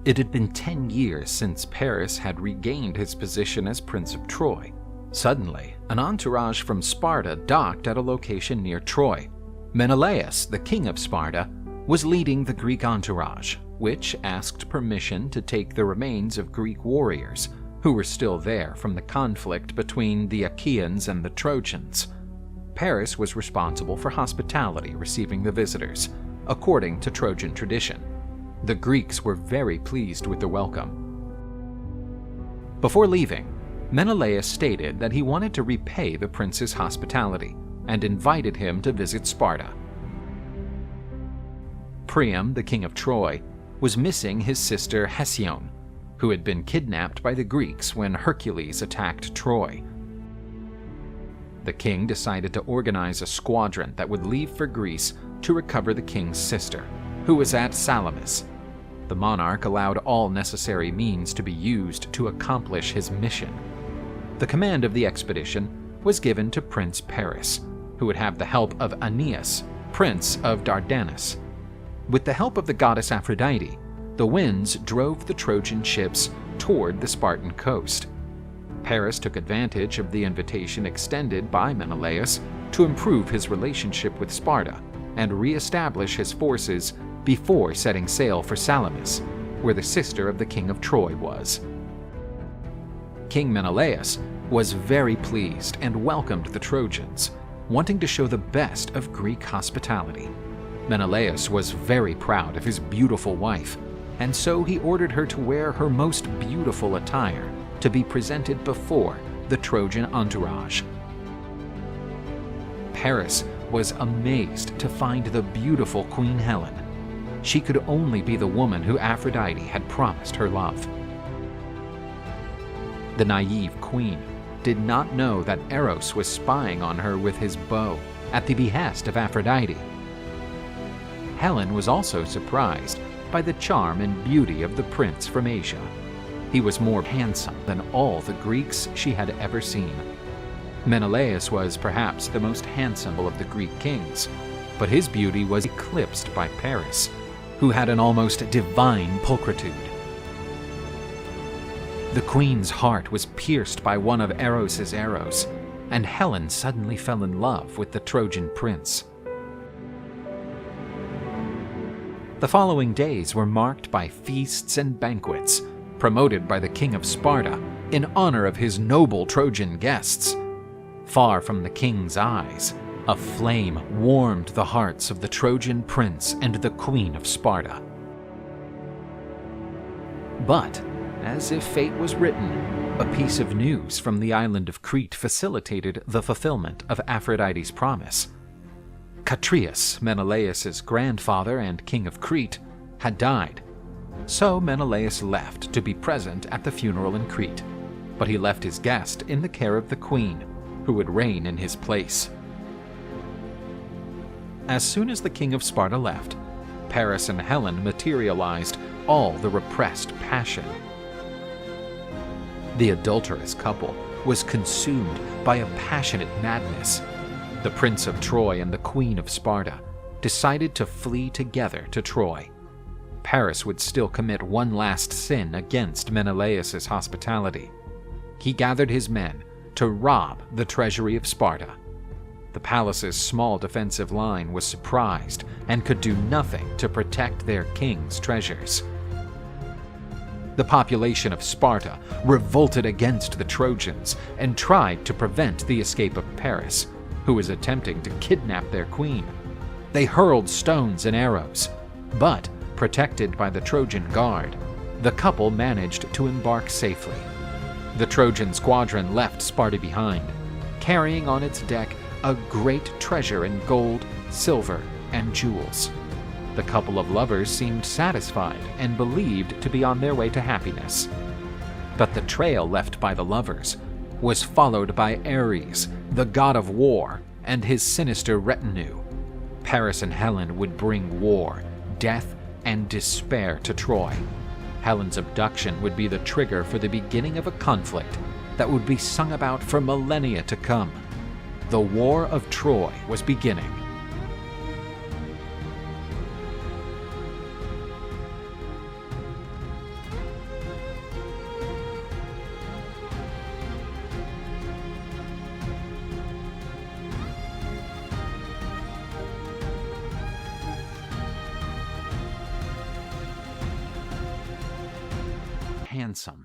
It had been 10 years since Paris had regained his position as Prince of Troy. Suddenly, an entourage from Sparta docked at a location near Troy. Menelaus, the king of Sparta, was leading the Greek entourage, which asked permission to take the remains of Greek warriors who were still there from the conflict between the Achaeans and the Trojans. Paris was responsible for hospitality receiving the visitors, according to Trojan tradition. The Greeks were very pleased with the welcome. Before leaving, Menelaus stated that he wanted to repay the prince's hospitality and invited him to visit Sparta. Priam, the king of Troy, was missing his sister Hesione, who had been kidnapped by the Greeks when Hercules attacked Troy. The king decided to organize a squadron that would leave for Greece to recover the king's sister, who was at Salamis. The monarch allowed all necessary means to be used to accomplish his mission. The command of the expedition was given to Prince Paris, who would have the help of Aeneas, Prince of Dardanus. With the help of the goddess Aphrodite, the winds drove the Trojan ships toward the Spartan coast. Paris took advantage of the invitation extended by Menelaus to improve his relationship with Sparta and re-establish his forces before setting sail for Salamis, where the sister of the king of Troy was. King Menelaus was very pleased and welcomed the Trojans, wanting to show the best of Greek hospitality. Menelaus was very proud of his beautiful wife, and so he ordered her to wear her most beautiful attire to be presented before the Trojan entourage. Paris was amazed to find the beautiful Queen Helen. She could only be the woman who Aphrodite had promised her love. The naive queen did not know that Eros was spying on her with his bow at the behest of Aphrodite. Helen was also surprised by the charm and beauty of the prince from Asia. He was more handsome than all the Greeks she had ever seen. Menelaus was perhaps the most handsome of the Greek kings, but his beauty was eclipsed by Paris, who had an almost divine pulchritude. The queen's heart was pierced by one of Eros's arrows, and Helen suddenly fell in love with the Trojan prince. The following days were marked by feasts and banquets, promoted by the king of Sparta in honor of his noble Trojan guests. Far from the king's eyes, a flame warmed the hearts of the Trojan prince and the queen of Sparta. But, as if fate was written, a piece of news from the island of Crete facilitated the fulfillment of Aphrodite's promise. Catreus, Menelaus's grandfather and king of Crete, had died. So Menelaus left to be present at the funeral in Crete, but he left his guest in the care of the queen, who would reign in his place. As soon as the king of Sparta left, Paris and Helen materialized all the repressed passion. The adulterous couple was consumed by a passionate madness. The Prince of Troy and the Queen of Sparta decided to flee together to Troy. Paris would still commit one last sin against Menelaus's hospitality. He gathered his men to rob the treasury of Sparta. The palace's small defensive line was surprised and could do nothing to protect their king's treasures. The population of Sparta revolted against the Trojans and tried to prevent the escape of Paris, who was attempting to kidnap their queen. They hurled stones and arrows, but, protected by the Trojan guard, the couple managed to embark safely. The Trojan squadron left Sparta behind, carrying on its deck a great treasure in gold, silver, and jewels. The couple of lovers seemed satisfied and believed to be on their way to happiness. But the trail left by the lovers was followed by Ares, the god of war, and his sinister retinue. Paris and Helen would bring war, death, and despair to Troy. Helen's abduction would be the trigger for the beginning of a conflict that would be sung about for millennia to come. The War of Troy was beginning. handsome.